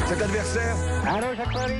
Cet adversaire,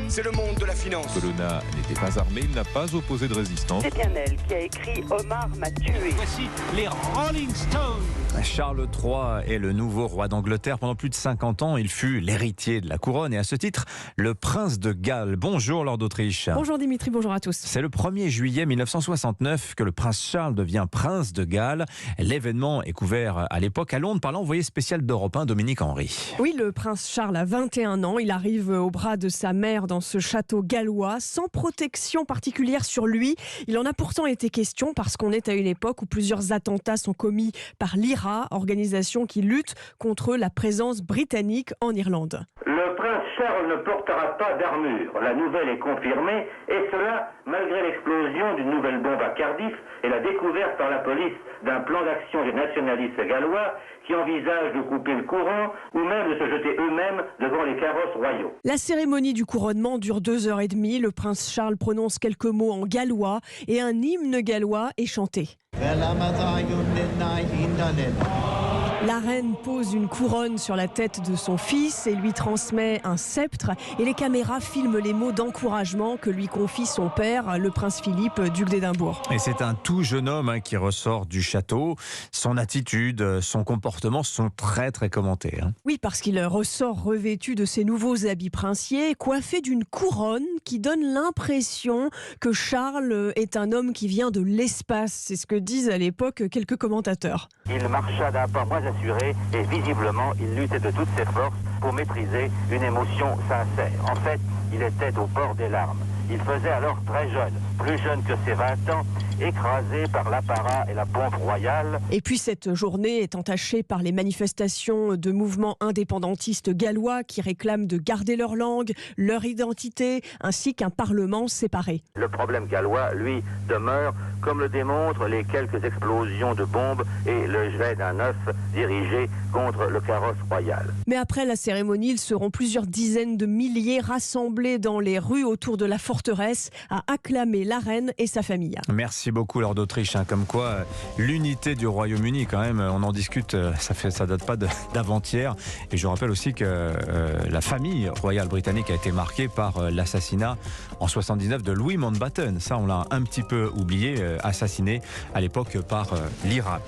c'est le monde de la finance. Colonna n'était pas armé, il n'a pas opposé de résistance. C'est bien elle qui a écrit « Omar m'a tué ». Voici les Rolling Stones. Charles III est le nouveau roi d'Angleterre. Pendant plus de 50 ans, il fut l'héritier de la couronne et à ce titre, le prince de Galles. Bonjour Lord d'Autriche. Bonjour Dimitri, bonjour à tous. C'est le 1er juillet 1969 que le prince Charles devient prince de Galles. L'événement est couvert à l'époque à Londres par l'envoyé spécial d'Europe 1, Dominique Henry. Oui, le prince Charles a 21 ans. Il arrive au bras de sa mère dans ce château gallois, sans protection particulière sur lui. Il en a pourtant été question parce qu'on est à une époque où plusieurs attentats sont commis par l'IRA, organisation qui lutte contre la présence britannique en Irlande. Le prince Charles ne portera pas d'armure. La nouvelle est confirmée, et cela malgré l'explosion d'une nouvelle bombe à Cardiff et la découverte par la police d'un plan d'action des nationalistes gallois qui envisagent de couper le courant ou même de se jeter eux-mêmes devant les carrosses royaux. La cérémonie du couronnement dure 2h30. Le prince Charles prononce quelques mots en gallois et un hymne gallois est chanté. La reine pose une couronne sur la tête de son fils et lui transmet un sceptre. Et les caméras filment les mots d'encouragement que lui confie son père, le prince Philippe, duc d'Édimbourg. Et c'est un tout jeune homme qui ressort du château. Son attitude, son comportement sont très commentés. Oui, parce qu'il ressort revêtu de ses nouveaux habits princiers, coiffé d'une couronne qui donne l'impression que Charles est un homme qui vient de l'espace. C'est ce que disent à l'époque quelques commentateurs. Il marcha d'un pas moins assuré et visiblement il luttait de toutes ses forces pour maîtriser une émotion sincère. En fait, il était au bord des larmes. Il faisait alors très jeune, plus jeune que ses 20 ans, écrasé par l'apparat et la pompe royale. Et puis cette journée est entachée par les manifestations de mouvements indépendantistes gallois qui réclament de garder leur langue, leur identité, ainsi qu'un parlement séparé. Le problème gallois, lui, demeure, comme le démontrent les quelques explosions de bombes et le jet d'un œuf dirigé contre le carrosse royal. Mais après la cérémonie, ils seront plusieurs dizaines de milliers rassemblés dans les rues autour de la forteresse à acclamer la reine et sa famille. Merci beaucoup Lord d'Autriche. Comme quoi, l'unité du Royaume-Uni, quand même, on en discute, ça date pas d'avant-hier. Et je rappelle aussi que la famille royale britannique a été marquée par l'assassinat en 79 de Louis Mountbatten. Ça, on l'a un petit peu oublié, assassiné à l'époque par l'IRA.